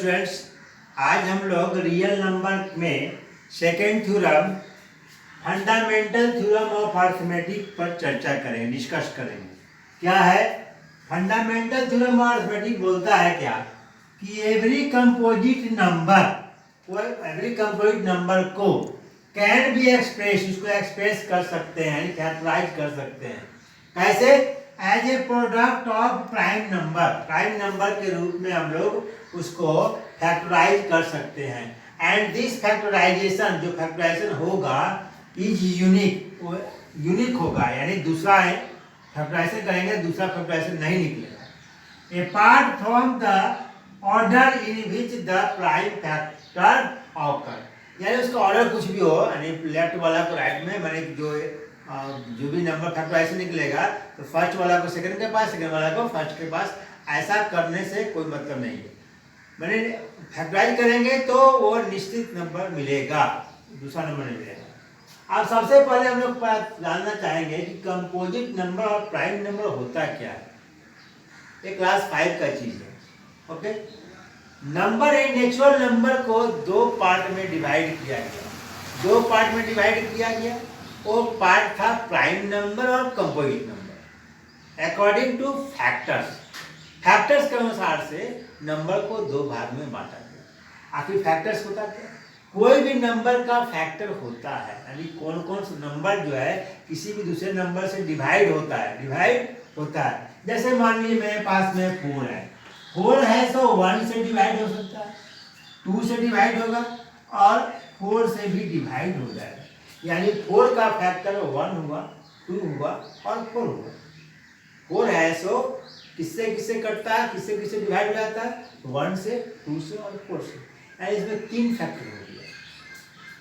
Students, आज हम लोग रियल नंबर में second theorem fundamental theorem of arithmetic पर चर्चा करेंगे, डिस्कस करेंगे। क्या है फंडामेंटल थ्योरम ऑफ अरिथमेटिक? बोलता है क्या कि एवरी कंपोजिट नंबर को कैन बी एक्सप्रेस, उसको एक्सप्रेस कर सकते हैं, फैक्टराइज कर सकते हैं। कैसे? As a product of prime number के रूप में हम लोग उसको फैक्टराइज कर सकते हैं। एंड दिस फैक्टराइजेशन, जो फैक्टराइजेशन होगा इज यूनिक होगा, यानी दूसरा है फैक्टराइजेशन करेंगे दूसरा फैक्टराइजेशन नहीं निकलेगा। Apart from the order in which the prime factor occur, यानी उसका ऑर्डर कुछ भी हो, यानी लेफ्ट वाला को राइट में, मैंने जो भी नंबर फैक्टराइजेशन निकलेगा तो फर्स्ट वाला को सेकंड के पास, सेकंड वाला को फर्स्ट के पास, ऐसा करने से कोई मतलब नहीं है। मैंने फैक्टराइज करेंगे तो वो निश्चित नंबर मिलेगा, दूसरा नंबर नहीं मिलेगा। अब सबसे पहले हम लोग जानना चाहेंगे कि कंपोजिट नंबर और प्राइम नंबर होता क्या है। ये क्लास 5 का चीज है। Okay, number in natural number को दो पार्ट में डिवाइड किया गया। वो पार्ट था प्राइम नंबर और composite number according two factors के अनुसार से नंबर को दो भाग में बांटा गया। आखिर फैक्टर्स होता क्या? कोई भी नंबर का फैक्टर होता है, यानी कौन कौन सा नंबर जो है किसी भी दूसरे नंबर से डिवाइड होता है। जैसे मान लीजिए मेरे पास में 4 है तो 1 से डिवाइड हो सकता है, 2 से डिवाइड होगा और 4 से भी डिवाइड हो जाएगा। यानी 4 का फैक्टर 1 हुआ, 2 हुआ और 4 हुआ। 4 है सो किससे किससे कटता है, किससे किससे डिवाइड हो जाता है? 1 से, 2 से और 4 से। यानी इसमें 3 फैक्टर हो गया।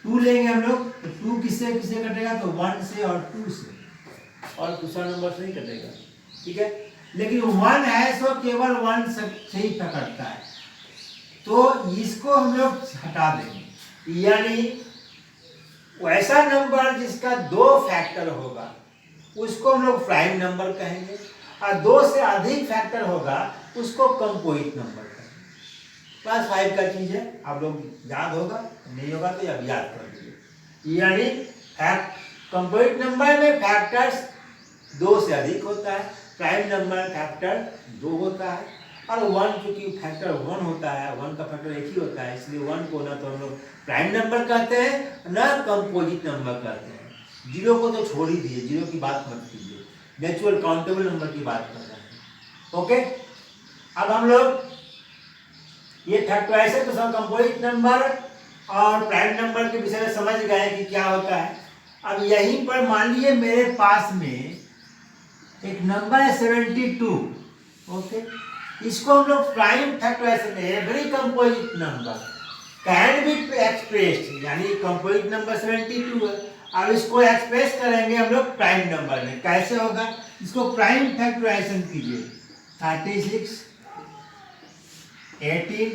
2 लेंगे हम लोग तो 2 किससे किससे कटेगा? तो 1 से और 2 से, और दूसरा नंबर से नहीं कटेगा। ठीक है, लेकिन 1 है सो केवल 1 से ही कटता है, तो इसको हम लोग हटा देंगे। यानी वैसा नंबर जिसका 2 फैक्टर होगा उसको हम लोग प्राइम नंबर कहेंगे, और 2 से अधिक फैक्टर होगा उसको कंपोजिट नंबर कहेंगे। क्लास 5 का चीज है, आप लोग याद होगा, नहीं होगा तो अब याद कर लीजिए। यानी कंपोजिट नंबर में फैक्टर्स 2 से अधिक होता है, प्राइम नंबर फैक्टर 2 होता है, और 1 चूंकि फैक्टर 1 होता है, 1 का फैक्टर एक ही होता है, इसलिए 1 को ना तो हम लोग प्राइम नंबर कहते हैं ना कंपोजिट नंबर कहते हैं। 0 को तो छोड़ ही दिए, 0 की बात मत कीजिए, नेचुरल काउंटेबल नंबर की बात कर रहे हैं। ओके, अब हम लोग ये फैक्टराइजेशन तो सब कंपोजिट नंबर और प्राइम नंबर के विषय में समझ गए कि क्या होता है। अब यहीं पर मान लीजिए मेरे पास में एक नंबर है 72। ओके, इसको हम लोग प्राइम फैक्टराइजेशन में every composite number can be expressed, यानी कंपोजिट नंबर 72 है। अब इसको एक्सप्रेस करेंगे हम लोग प्राइम नंबर में। कैसे होगा? इसको प्राइम फैक्टराइजेशन कीजिए। 36, 18,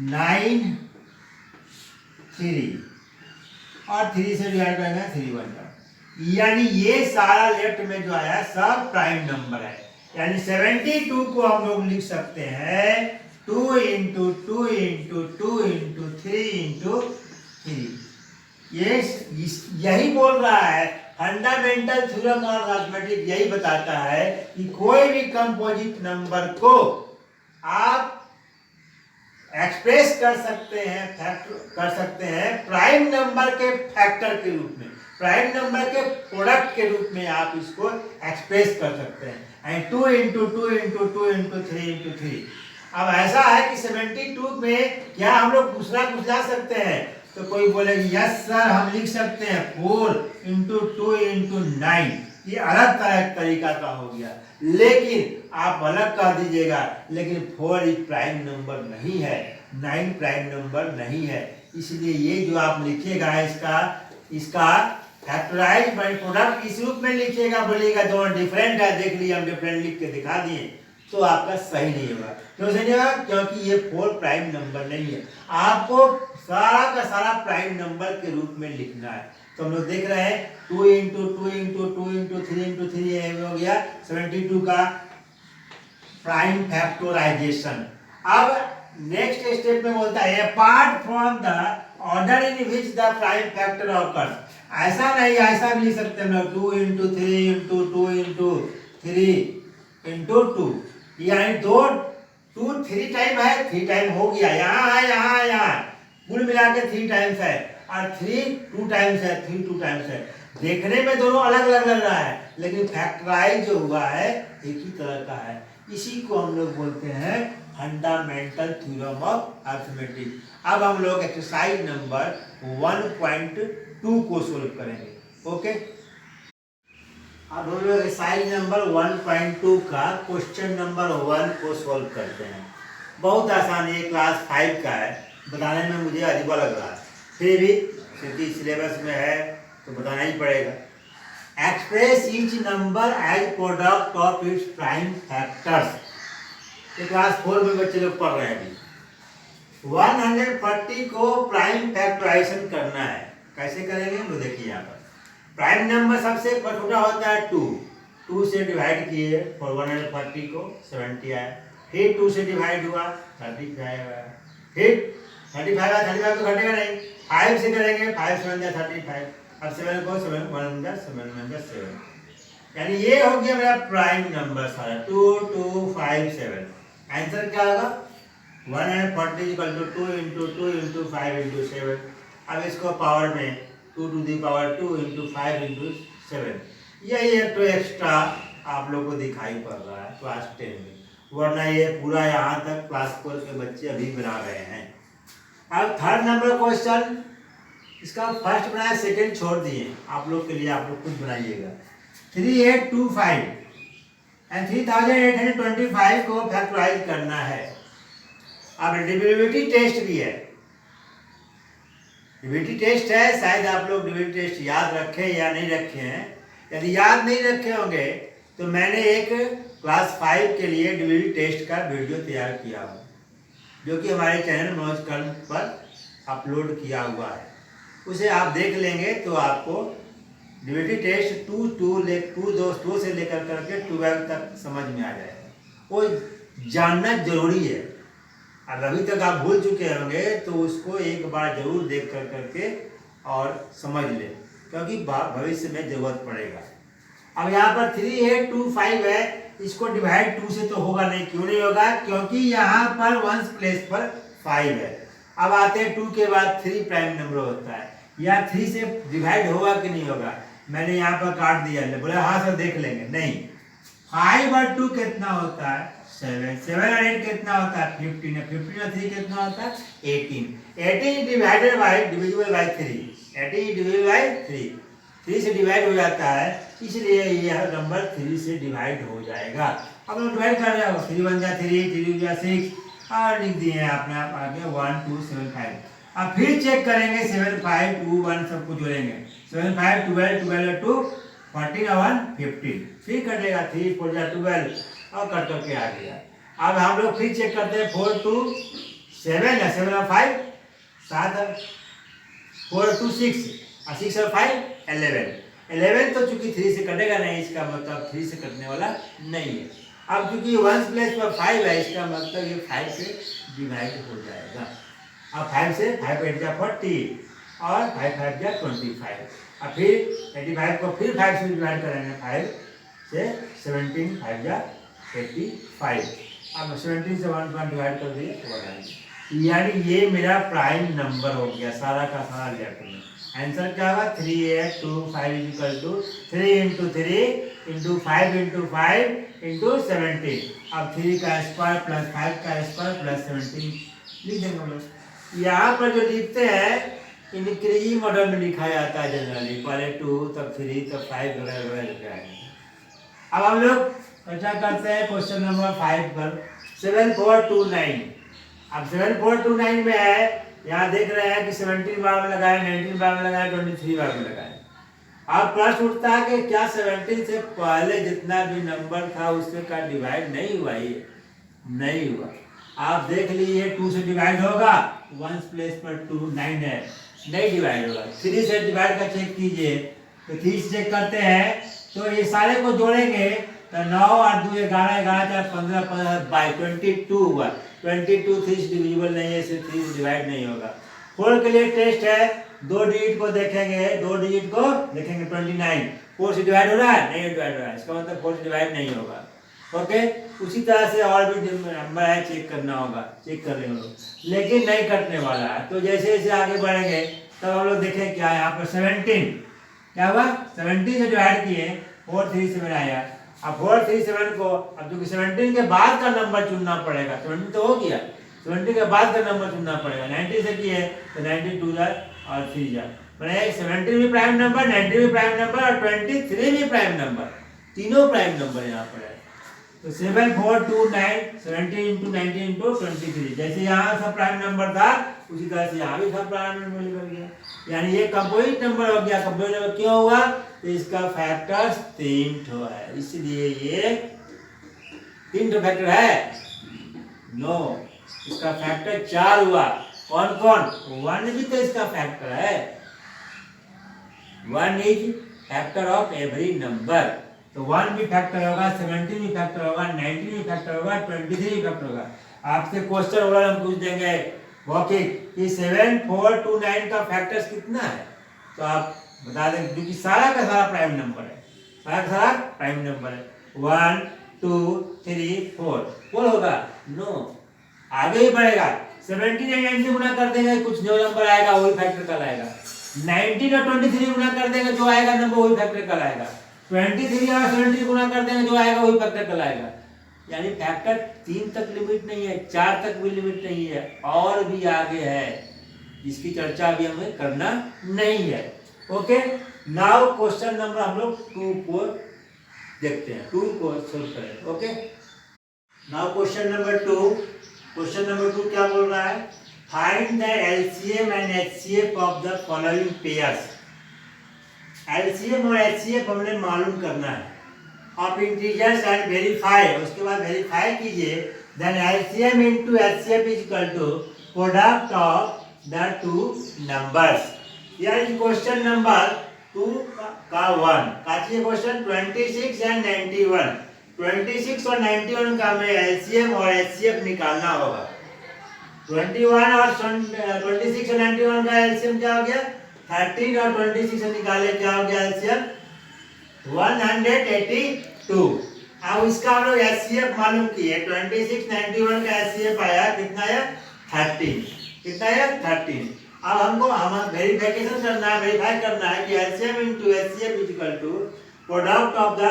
9, 3 और 3 से डिवाइड करेंगे 3 बन जाए, यानी ये सारा लेफ्ट में जो आया सब प्राइम नंबर है। यानी 72 को हम लोग लिख सकते हैं 2 × 2 × 2 × 3 × 3। यही बोल रहा है फंडामेंटल थ्योरम ऑफ अरिथमेटिक, यही बताता है कि कोई भी कंपोजिट नंबर को आप एक्सप्रेस कर सकते हैं प्राइम नंबर के फैक्टर के रूप में, प्राइम नंबर के प्रोडक्ट के रूप में आप इसको एक्सप्रेस कर सकते हैं। 2 × 2 × 2 × 3 × 3। अब ऐसा है कि 72 में क्या हम लोग दूसरा कुछ ला सकते हैं? तो कोई बोलेगा यस सर, हम लिख सकते हैं 4 × 2 × 9। ये अलग तरीका का हो गया, लेकिन आप अलग कह दीजिएगा, लेकिन 4 एक प्राइम नंबर नहीं है, 9 प्राइम नंबर नहीं है। इसलिए ये जो आप लिखिएगा इसका फैक्टराइज बाय प्रोडक्ट इस रूप में लिखिएगा। बोलिएगा दोनों डिफरेंट है, देख लीजिए हम डिफरेंट लिख के दिखा दिए, तो आपका सही नहीं होगा। क्यों सही नहीं होगा? क्योंकि ये 4 प्राइम नंबर नहीं है। आपको सारा का सारा प्राइम नंबर के रूप में लिखना है। तो हम लोग देख रहे हैं 2 × 2 × 2 × 3 × 3 हो गया 72 का प्राइम फैक्टराइजेशन। अब नेक्स्ट स्टेप में बोलता है apart from the order in which the prime factor occurs, ऐसा नहीं, ऐसा भी लिख सकते हैं हम लोग 2 × 3 × 2 × 3 × 2, यानी 2 3 टाइम है, 3 टाइम हो गया, यहाँ कुल मिला के 3 टाइम्स है, और 3 2 टाइम्स है, 3 2 टाइम्स है। देखने में दोनों अलग अलग लग रहा है, लेकिन फैक्टराइज जो हुआ है एक ही तरह का है। इसी को हम लोग बोलते हैं फंडामेंटल थ्योरम ऑफ अरिथमेटिक। अब हम लोग एक्सरसाइज नंबर 1.2 को सोल्व करेंगे। ओके, अब हम लोग एक्सरसाइज नंबर 1.2 का क्वेश्चन नंबर 1 को सोल्व करते हैं। बहुत आसान है, क्लास 5 का है, बताने में मुझे अजीब लग रहा है, फिर भी क्योंकि सिलेबस में है तो बताना ही पड़ेगा। Express each number as product of its prime factors. ये क्लास 4 में बच्चे लोग पढ़ रहे हैं अभी। 140 को प्राइम फैक्टराइजेशन करना है, कैसे करेंगे तो देखिए यहाँ पर प्राइम नंबर सबसे छोटा होता है 2 से डिवाइड किए और 140 को 70 आया, फिर 2 से डिवाइड हुआ 35 आएगा, फिर 35 आया, 35 तो घटेगा नहीं, 5 से करेंगे 5 7 जा 35, अब 7 को 7 1 जा 7, यानी ये हो गया मेरा प्राइम नंबर सारा 2 2 5 7। आंसर क्या होगा 140 = 2 × 2 × 5 × 7। अब इसको पावर में 2 to the power 2 × 5 × 7, यही एक तो एक्स्ट्रा आप लोग को दिखाई पड़ रहा है क्लास 10 में, वरना ये पूरा यहाँ तक क्लास 4 के बच्चे अभी बना रहे हैं। अब थर्ड नंबर क्वेश्चन, इसका फर्स्ट बनाया, सेकंड छोड़ दिए आप लोग के लिए, आप लोग खुद बनाइएगा। 3825 एंड 3825 को फैक्टराइज करना है। अब डिविजिबिलिटी टेस्ट भी है, डिविजिबिलिटी टेस्ट है, शायद आप लोग डिविजिबिलिटी टेस्ट याद रखें या नहीं रखे हैं। यदि याद नहीं रखे होंगे तो मैंने एक क्लास 5 के लिए डिविजिबिलिटी टेस्ट का वीडियो तैयार किया हुआ, जो कि हमारे चैनल मनोज कर्ण पर अपलोड किया हुआ है, उसे आप देख लेंगे तो आपको डिविजिबिलिटी टेस्ट 2 से लेकर करके 12 तक समझ में आ जाएगा। वो जानना जरूरी है, और अभी तक आप भूल चुके होंगे तो उसको एक बार जरूर देख कर करके और समझ लें, क्योंकि भविष्य में जरूरत पड़ेगा। अब यहाँ पर 3825 है, इसको डिवाइड 2 से तो होगा नहीं, क्यों नहीं होगा, क्योंकि यहाँ पर 1 प्लेस पर 5 है। अब आते हैं 2 के बाद 3 प्राइम नंबर होता है, या 3 से डिवाइड होगा कि नहीं होगा, मैंने यहाँ पर काट दिया, बोले हाँ सर देख लेंगे, नहीं। 5 और 2 कितना होता है 7 और 8 कितना होता है 15 और 3 कितना होता है 18 divided by divisible by 3, 18 divided by 3 से डिवाइड हो जाता है, इसलिए यह नंबर 3 से डिवाइड हो जाएगा। अब हम डिवाइड कर रहे हो 3 1 जा 3 3 जा 6 और लिख दिए हैं आपने, आप आगे 1 2 7 5। अब फिर चेक करेंगे 7 5 2 1 सबको जोड़ेंगे, 7 5 12 12 2 14 और 1 15, फिर कटेगा 3 4 जा 12 और कट करके आ गया। अब हम लोग फिर चेक करते हैं 4 2 7 है, 7 और 5 7, 4 2 6 और 6 और 5 11 तो चूंकि 3 से कटेगा नहीं, इसका मतलब 3 से कटने वाला नहीं है। अब चूंकि 1 प्लेस पर 5 है, इसका मतलब ये 5 से डिवाइड हो जाएगा। अब 5 से 5 8 जा 40 और 5 5 जा 25, और फिर 85 को फिर 5 से डिवाइड करेंगे, 5 से 17 5 जा 85। अब 17 से 1 डिवाइड कर दिए तो बढ़ाएंगे, यानी ये मेरा प्राइम नंबर हो गया, सारा का सारा लिया तुमने। आंसर क्या होगा 3825 = 3 × 3 × 5 × 5 × 17। अब 3 का स्क्वायर प्लस 5 का स्क्वायर प्लस 17 लिख देंगे हम लोग। यहाँ पर जो लिखते हैं इनक्रीजिंग मॉडल में लिखा जाता है जनरली, पहले 2 तब 3 तब 5 वगैरह लिखा है। अब हम लोग क्या करते हैं क्वेश्चन नंबर 5 पर 7429। अब 7429 में है, यहाँ देख रहे हैं कि 17 बार में लगाए, 19 बार में लगाए, 23 बार में लगाए। अब प्रश्न उठता है कि क्या 17 से पहले जितना भी नंबर था उससे का डिवाइड नहीं हुआ, ये नहीं हुआ। आप देख लीजिए 2 से डिवाइड होगा, 1 प्लेस पर 2 9 है, नहीं डिवाइड होगा। 3 से डिवाइड का चेक कीजिए, तो 3 से चेक करते हैं तो ये सारे को जोड़ेंगे तो 9 और 2 11 11 4 15 15 22 हुआ, 22 3 से डिविजिबल नहीं है, इससे 3 से डिवाइड नहीं होगा। 4 के लिए टेस्ट है, 2 डिजिट को देखेंगे, 2 डिजिट को देखेंगे 29, 4 से डिवाइड हो रहा है, नहीं डिवाइड हो रहा है, इसका मतलब 4 से डिवाइड नहीं होगा। ओके, उसी तरह से और भी नंबर है, चेक करना होगा, चेक कर रहे हो, लेकिन नहीं कटने वाला है। तो जैसे जैसे आगे बढ़ेंगे तब हम लोग देखें क्या है यहाँ पर 17 क्या हुआ, 17 से डिवाइड किए 437 आया। अब 437 को अब जो कि 17 के बाद का नंबर चुनना पड़ेगा, 17 तो हो गया, 17 के बाद का नंबर चुनना पड़ेगा। 90 से किए तो 92 जा और 3 जा, मैंने 17 भी प्राइम नंबर, 90 भी प्राइम नंबर और 23 भी प्राइम नंबर, तीनों प्राइम नंबर यहाँ पर है। तो 7 4 2 9 17 इंटू 19 इंटू 23, जैसे यहाँ सब प्राइम नंबर था उसी तरह से यहाँ भी सब प्राइम नंबर निकल गया, यानी ये कंपोजिट नंबर हो गया। कंपोजिट नंबर क्यों हुआ, तो इसका फैक्टर्स 3 ठो है, इसलिए ये 3 ठो फैक्टर है, नो, इसका फैक्टर 4 हुआ। कौन कौन, 1 भी तो इसका फैक्टर है, 1 is factor of every number, तो 1 भी फैक्टर होगा, 17 भी फैक्टर होगा, 19 भी फैक्टर होगा, 23 भी फैक्टर होगा। आपसे क्वेश्चन होगा, हम पूछ देंगे मौखिक कि 7 4 2 9 का फैक्टर्स कितना है, तो आप बता देंगे, क्योंकि सारा का सारा प्राइम नंबर है, सारा का सारा प्राइम नंबर है। 1 2 3 4 होगा, नो, आगे ही बढ़ेगा, 17 और 19 गुना कर देंगे, कुछ जो नंबर आएगा वही फैक्टर कहलाएगा। 19 और 23 गुना कर देंगे, जो आएगा नंबर वही फैक्टर कहलाएगा। 23 और 17 गुना कर देंगे, जो आएगा वही फैक्टर कहलाएगा। यानी फैक्टर 3 तक लिमिट नहीं है, 4 तक भी लिमिट नहीं है, और भी आगे है, जिसकी चर्चा अभी हमें करना नहीं है। ओके, नाउ क्वेश्चन नंबर हम लोग 2 को देखते हैं, 2 को सोल्व करें। Okay, now question number 2, question number 2 क्या बोल रहा है, find the LCM and HCF of the following pairs. LCM और एचसीएफ हमने मालूम करना है, ऑफ इंटीजर्स एंड वेरीफाई, उसके बाद वेरीफाई कीजिए, then LCM into HCF is equal to product of the 2 numbers. यार क्वेश्चन नंबर 2 का 1 का चाहिए क्वेश्चन, 26 एंड 91, 26 और 91 का हमें एलसीएम और एचसीएफ निकालना होगा। 21 और 26 और 91 का एलसीएम क्या हो गया, 13 और 26 से निकाले क्या हो गया एलसीएम, 182। अब इसका हम लोग एचसीएफ मालूम किए, 26 91 का एचसीएफ आया कितना आया, 13, कितना आया 13। अब हमको वेरिफिकेशन करना है, वेरीफाई करना है कि LCM into HCF is equal to product of the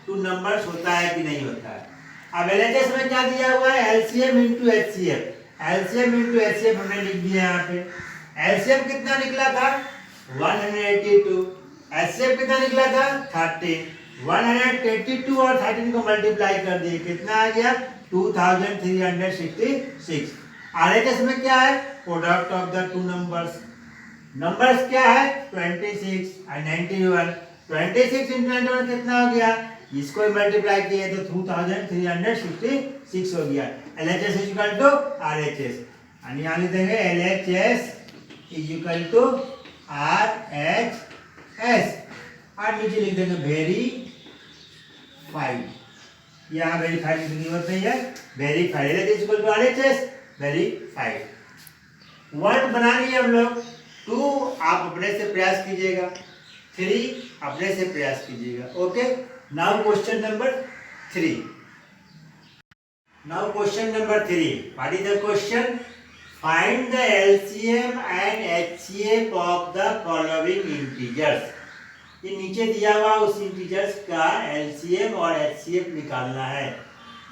2 numbers होता है कि नहीं होता है। अब एलएचएस में क्या दिया हुआ है, LCM into HCF, LCM into HCF हमने लिख दिया यहाँ पे। एलसीएम कितना निकला था 182, एचसीएफ कितना निकला था 13, 182 और 13 को मल्टीप्लाई कर दिए, कितना आ गया 2366। आरएचएस में क्या है, product of the 2 numbers, numbers क्या है 26 और 91, 26 इंटू 91 कितना हो गया, इसको मल्टीप्लाई किए तो 2366 हो गया। LHS is equal to RHS, यानी यहाँ लिख देंगे LHS is equal to RHS, और नीचे लिख देंगे वेरीफाइड, यहाँ वेरीफाइड की जरूरत नहीं है, verified LHS is equal to RHS, verified. 1 बना लिए हम लोग, 2 आप अपने से प्रयास कीजिएगा, 3 अपने से प्रयास कीजिएगा। Okay, now question number 3, now question number 3, what is the question, find the LCM and HCF of the following integers. ये नीचे दिया हुआ उस इंटीजर्स का एलसीएम और एचसीएफ निकालना है।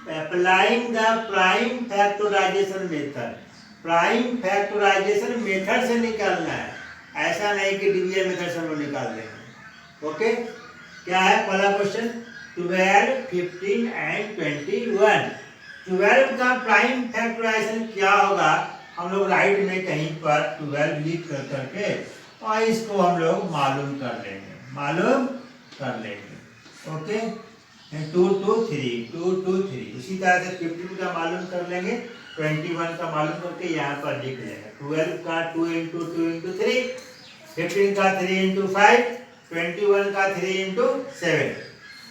Applying the prime factorisation method, prime factorisation method से निकालना है, ऐसा नहीं कि डिवीजन मेथड से हम लोग निकाल देंगे। ओके, क्या है पहला क्वेश्चन, 12 15 एंड 21, 12 का प्राइम फैक्टराइजेशन क्या होगा, हम लोग राइट में कहीं पर 12 लिख करके और इसको हम लोग मालूम कर लेंगे, मालूम कर लेंगे। ओके, 2 2 3 2 2 3, उसी तरह से 15 का मालूम कर लेंगे, 21 का मालूम करके यहाँ पर लिख लेंगे। 12 का 2 इंटू 2 इंटू 3, 15 का 3 इंटू 5, 21 का 3 इंटू 7।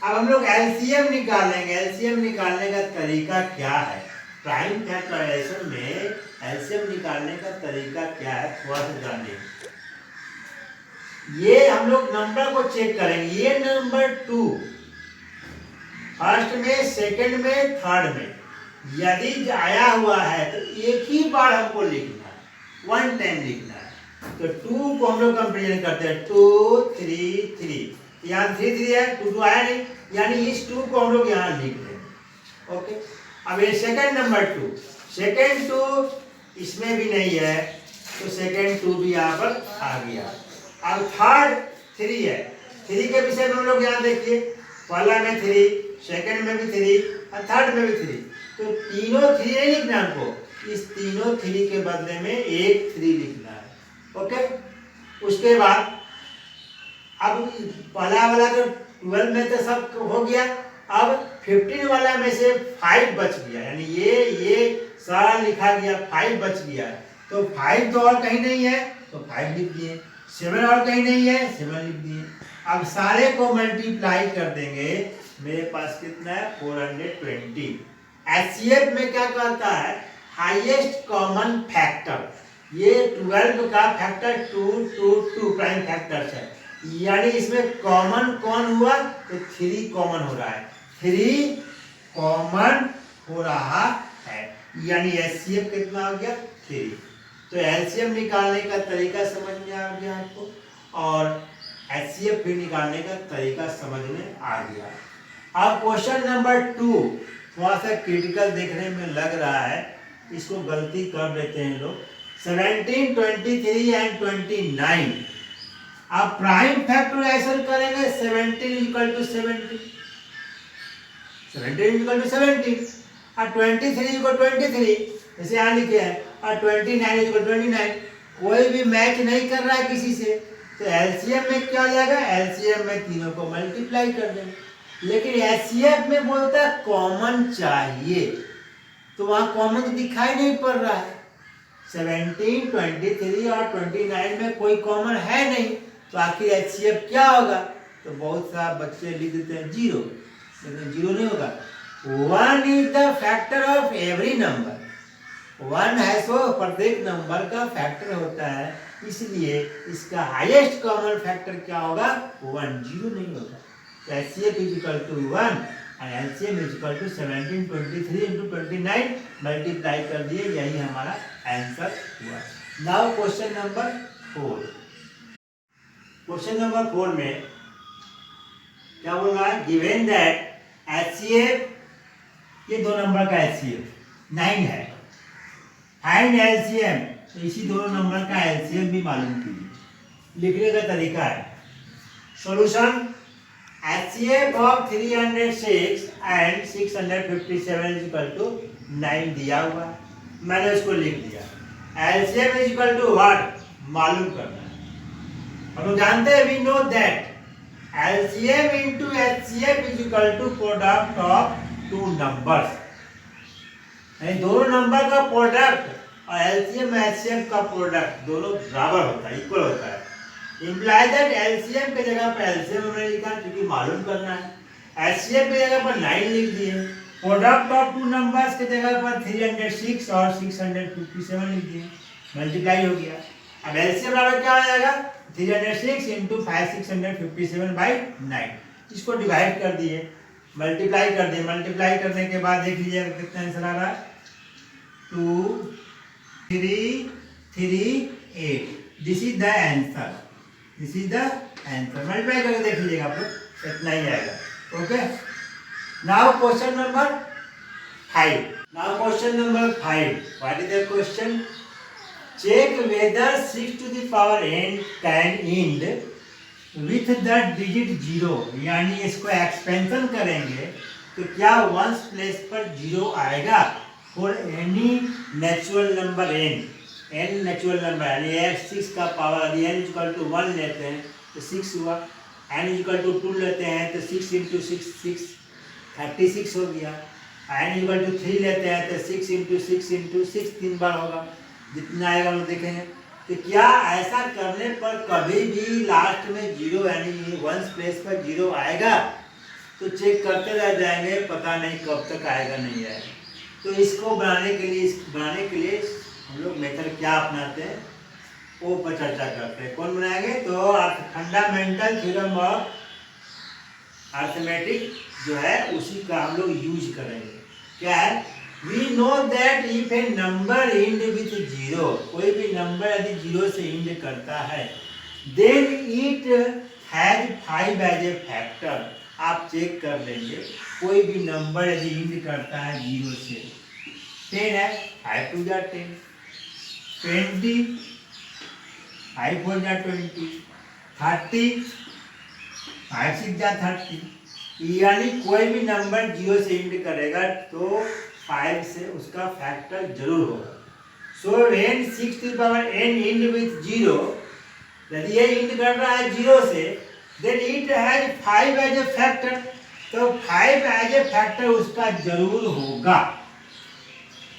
अब हम लोग एलसीएम निकालेंगे, एलसीएम निकालने का तरीका क्या है, प्राइम फैक्टराइजेशन में एलसीएम निकालने का तरीका क्या है थोड़ा सा जानिए। ये हम लोग नंबर को चेक करेंगे, ये नंबर 2 फर्स्ट में, सेकंड में, थर्ड में यदि आया हुआ है तो एक ही बार हमको लिखना है, वन टाइम लिखना है। तो 2 को हम लोग कंपेरिजन करते हैं, 2 3 3, यहाँ 3 3 है, 2 2 आया नहीं, यानी इस 2 को हम लोग यहाँ लिख देंगे। ओके, अब ये सेकंड नंबर 2, सेकंड 2 इसमें भी नहीं है तो सेकंड 2 भी यहाँ पर आ गया। अब थर्ड 3 है, 3 के विषय में हम लोग यहाँ देखिए, पहला में 3, सेकंड में भी 3 और थर्ड में भी 3, तो तीनों 3 नहीं लिखना हमको, इस तीनों 3 के बदले में एक 3 लिखना है। ओके, उसके बाद अब पहला वाला तो 12 में तो सब हो गया, अब 15 वाला में से 5 बच गया, यानी ये सारा लिखा गया, 5 बच गया, तो 5 तो और कहीं नहीं है तो 5 लिख दिए, 7 और कहीं नहीं है 7 लिख दिए। अब सारे को मल्टीप्लाई कर देंगे, मेरे पास कितना है 420। एचसीएफ में क्या कहता है, हाईएस्ट कॉमन फैक्टर, ये 12 का फैक्टर 2 प्राइम फैक्टर्स है, यानी इसमें कॉमन कौन हुआ तो 3 कॉमन हो रहा है, 3 कॉमन हो रहा है, यानी एचसीएफ कितना हो गया 3। तो एलसीएम निकालने का तरीका समझ में आ गया आपको, और एचसीएफ भी निकालने का तरीका समझ में आ गया। अब क्वेश्चन नंबर 2 थोड़ा सा क्रिटिकल देखने में लग रहा है, इसको गलती कर देते हैं लोग। 17, 23 एंड 29, अब प्राइम फैक्टराइजेशन करेंगे 17 इक्वल टू 17, 17 इक्वल टू 17 और 23 इक्वल 23, जैसे यहाँ लिखे हैं, और 29 इक्वल 29, कोई भी मैच नहीं कर रहा है किसी से, तो एलसीएम में क्या हो जाएगा, एलसीएम में तीनों को मल्टीप्लाई कर देंगे। लेकिन एचसीएफ में बोलता है कॉमन चाहिए, तो वहां कॉमन तो दिखाई नहीं पड़ रहा है, 17, 23 और 29 में कोई कॉमन है नहीं, तो आखिर एचसीएफ क्या होगा, तो बहुत सा बच्चे लिख देते हैं 0, लेकिन 0 नहीं होगा। 1 is the factor of every number, 1 है सो प्रत्येक नंबर का फैक्टर होता है, इसलिए इसका हाईएस्ट कॉमन फैक्टर क्या होगा 1, 0 नहीं होगा। तो एचसीएफ इज इक्वल टू 1 और LCM is equal to 17, 23 into 29 multiply कर दिए, यही हमारा आंसर हुआ। Now question number 4, question number 4 में क्या बोल रहा है, गिवन दैट एचसीएफ, ये 2 नंबर का एचसीएफ 9 है, फाइंड एलसीएम, तो इसी दोनों नंबर का एलसीएम भी मालूम कीजिए। लिखने का तरीका है, solution HCF of 306 and 657 is equal to 9 दिया हुआ, मैंने उसको लिख दिया। LCM is equal to what, मालूम करना है। हम लोग जानते हैं, we know that LCM into HCF is equal to product of 2 numbers, यानी दोनों नंबर का प्रोडक्ट और LCM HCF का प्रोडक्ट दोनों बराबर होता है, इक्वल होता है। इम्प्लाई दैट एलसीएम के जगह पर एलसीएम हमने लिखा क्योंकि मालूम करना है, एचसीएफ की जगह पर 9 लिख दिए, प्रोडक्ट ऑफ 2 नंबर्स के जगह पर 306 और 657 लिख दिए, मल्टीप्लाई हो गया। अब एलसीएम बराबर क्या हो जाएगा, 306 इंटू 657 बाई 9, इसको डिवाइड कर दिए, मल्टीप्लाई कर दिए, मल्टीप्लाई करने के बाद देख लीजिएगा कितना आंसर आ रहा है, 2 3 3 8, this is the answer, this is the answer. Multiply करके देख लीजिएगा आप लोग, इतना ही आएगा। Okay, now question number 5, now question number 5, what is the question, check whether 6 to the power n can end with the digit 0, यानी इसको एक्सपेंशन करेंगे तो क्या वंस प्लेस पर 0 आएगा for any natural number n, n natural number यानी x6 का power, यदि n इक्वल टू 1 लेते हैं तो 6 हुआ, n इक्वल टू 2 लेते हैं तो 6 इंटू 6 6 36 हो गया, n इक्वल टू 3 लेते हैं तो 6 इंटू 6 इंटू 6 3 बार होगा, जितना आएगा हम देखेंगे। तो क्या ऐसा करने पर कभी भी लास्ट में 0 यानी वंस प्लेस पर 0 आएगा, तो चेक करते रह जाएंगे, पता नहीं कब तक आएगा नहीं आएगा। तो इसको बनाने के लिए हम लोग मेथड क्या अपनाते हैं वो पर चर्चा करते हैं। कौन बनाएंगे? तो फंडामेंटल थ्योरम ऑफ अर्थमेटिक जो है उसी का हम लोग यूज करेंगे। क्या है? We know that if a number end with zero, कोई भी नंबर यदि जीरो से इंड करता है, then it has 5 as a factor. आप चेक कर लेंगे, कोई भी नंबर यदि इंड करता है जीरो से, 10 है, 5 टू जा 10, 20, 5 4 जा 20, 30, 5 6 जा 30। यानी कोई भी नंबर जीरो से इंड करेगा तो 5 से उसका फैक्टर जरूर होगा। So when 6 to power n end with zero, यदि ये इंड कर रहा है जीरो से, then it has 5 as a factor, तो 5 एज ए फैक्टर उसका जरूर होगा।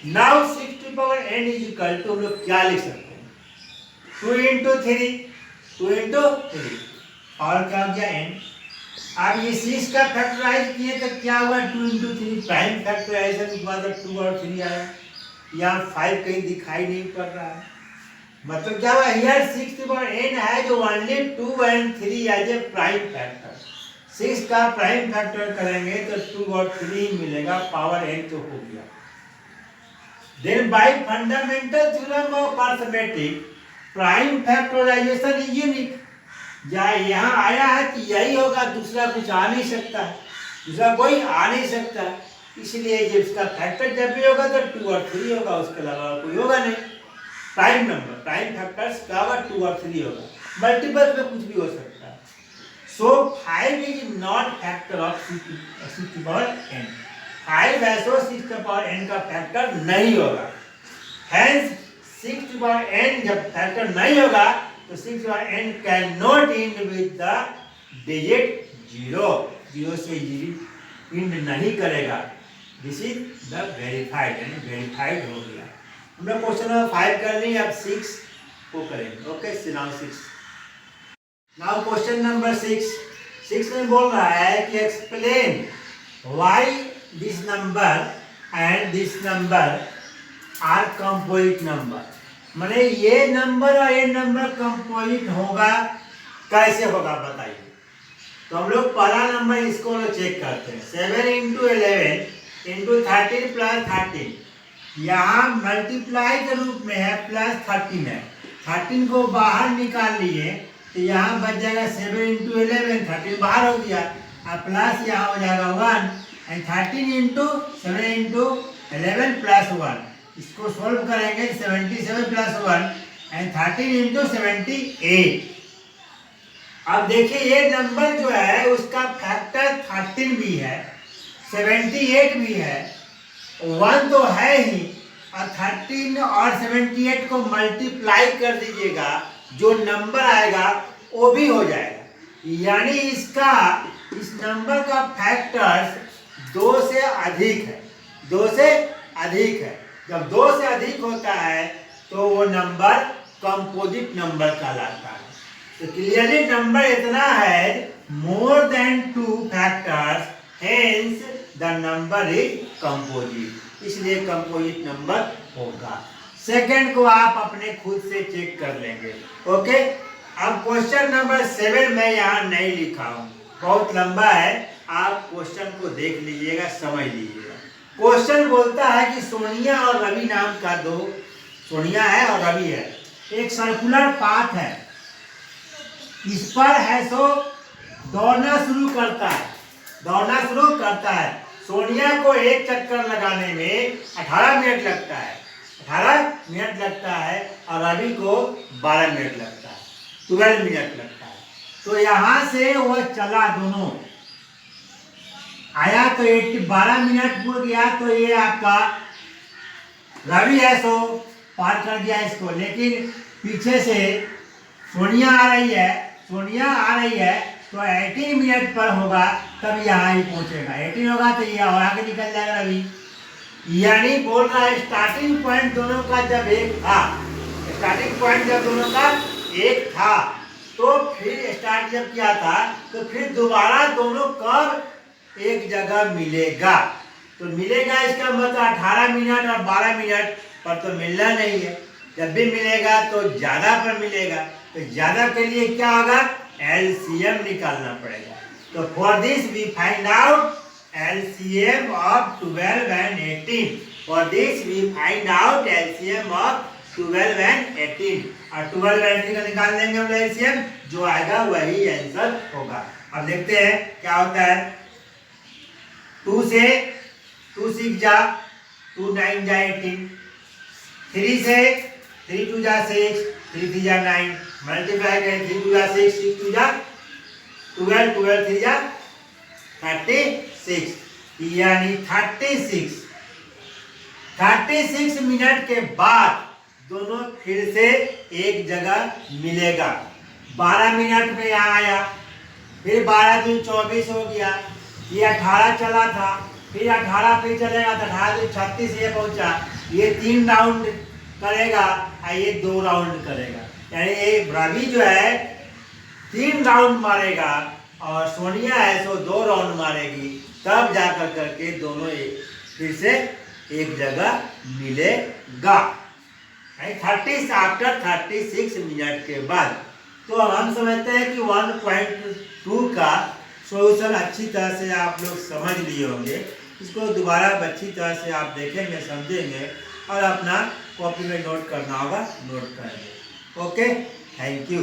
Now 6 to power n is equal to, हम लोग क्या लिख सकते हैं? 2 इंटू 3, 2 इंटू 3 और क्या हो गया n। अब ये 6 का फैक्टराइज किए तो क्या हुआ? 2 इंटू 3 प्राइम फैक्टराइजेशन के बाद 2 और 3 आया। यहाँ 5 कहीं दिखाई नहीं पड़ रहा है, मतलब क्या हुआ? हियर 6 टू पावर n है जो only 2 and 3 as a prime factor. 6 का प्राइम फैक्टर करेंगे तो 2 और 3 मिलेगा, पावर n तो हो गया। Then by fundamental theorem of arithmetic, prime factorisation is unique. यहाँ आया है कि यही होगा, दूसरा कुछ आ नहीं सकता है, दूसरा कोई आ नहीं सकता है। इसलिए जब इसका फैक्टर जब भी होगा तो 2 और 3 होगा, उसके अलावा कोई होगा नहीं। प्राइम नंबर, प्राइम फैक्टर्स क्या होगा? 2 और 3 होगा, मल्टीपल में कुछ भी हो सकता है। So 5 is not factor of 6 to power n। 5 है सो 6 टू पावर n का फैक्टर नहीं होगा। हेंस 6 टू पावर n जब फैक्टर नहीं होगा तो 6 to power n can not end with the digit 0। 0 से इंड नहीं करेगा। दिस इज द वेरीफाइड, यानी वेरीफाइड हो गया। हम लोग क्वेश्चन नंबर 5 कर लिए, अब 6 को करेंगे। Okay, now 6। Now question number 6 में बोल रहा है कि explain why this number and this number are composite number. माने ये नंबर और ये नंबर कंपोजिट होगा, कैसे होगा बताइए। तो हम लोग पहला नंबर इसको चेक करते हैं। 7 इंटू 11 इंटू 13 प्लस 13, यहाँ मल्टीप्लाई के रूप में है, प्लस 13 है। 13 को बाहर निकाल लिए तो यहाँ बच जाएगा 7 इंटू 11, 13 बाहर हो गया, और प्लस यहाँ हो जाएगा 1, एंड 13 इंटू 7 इंटू 11 प्लस 1। इसको सोल्व करेंगे 77 प्लस 1 एंड 13 इंटू 78। अब देखिए ये नंबर जो है उसका फैक्टर 13 भी है, 78 भी है, 1 तो है ही, और 13 और 78 को मल्टीप्लाई कर दीजिएगा, जो नंबर आएगा वो भी हो जाएगा। यानी इस नंबर का फैक्टर्स 2 से अधिक है, 2 से अधिक है। जब 2 से अधिक होता है तो वो नंबर कंपोजिट नंबर कहलाता है। तो क्लियरली नंबर इतना है more than 2 factors, hence the number is composite, इसलिए कंपोजिट नंबर होगा। सेकंड को आप अपने खुद से चेक कर लेंगे। ओके, अब क्वेश्चन नंबर 7 मैं यहाँ नहीं लिखा हूँ, बहुत लंबा है, आप क्वेश्चन को देख लीजिएगा, समझ लीजिएगा। क्वेश्चन बोलता है कि सोनिया और रवि नाम का दो, सोनिया है और रवि है, एक सर्कुलर पाथ है, इस पर है सो दौड़ना शुरू करता है। सोनिया को एक चक्कर लगाने में 18 मिनट लगता है, 18 मिनट लगता है, और रवि को 12 मिनट लगता है, 12 मिनट लगता है। तो यहाँ से वह चला, दोनों आया तो 12 मिनट पूरा गया, तो ये आपका रवि है सो पार कर गया इसको, लेकिन पीछे से सोनिया आ रही है, तो 18 मिनट पर होगा तब यहाँ ही पहुँचेगा। 18 होगा तो ये और आगे निकल जाएगा रवि। यानी बोल रहा है स्टार्टिंग पॉइंट दोनों का जब एक था, तो फिर स्टार्ट जब किया था तो फिर दोबारा दोनों कब एक जगह मिलेगा। तो मिलेगा इसका मतलब 18 मिनट और 12 मिनट पर तो मिलना नहीं है। जब भी मिलेगा तो ज़्यादा पर मिलेगा, तो ज़्यादा के लिए क्या होगा, एलसीएम निकालना पड़ेगा। तो for this we find out LCM of 12 and 18। For this we find out LCM of 12 and 18। और 12 एंड 18 का निकाल देंगे हम एलसीएम, जो आएगा वही आंसर होगा। अब देखते हैं क्या होता है। 2 से 2 6 जा, 2 9 जा 18, 3 से 3 2 जा 6, 3 3 जा 9, मल्टीप्लाई करें 3 2 जा 6, 6 2 जा 12, 12 3 जा 36, यानी 36 मिनट के बाद दोनों फिर से एक जगह मिलेगा। 12 मिनट में यहाँ आया, फिर 12 दूनी 24 हो गया, ये 18 चला था, फिर 18 फिर चलेगा तो 18 दूनी 36 ये पहुंचा। ये 3 राउंड करेगा और ये 2 राउंड करेगा, यानी ये रवि जो है 3 राउंड मारेगा और सोनिया है सो 2 राउंड मारेगी, तब जाकर करके दोनों फिर से एक जगह मिलेगा। 30 आफ्टर 36 मिनट के बाद। तो अब हम समझते हैं कि 1.2 का सॉल्यूशन अच्छी तरह से आप लोग समझ लिए होंगे। इसको दोबारा अच्छी तरह से आप देखेंगे, समझेंगे और अपना कॉपी में नोट करना होगा, नोट करेंगे। Okay, thank you.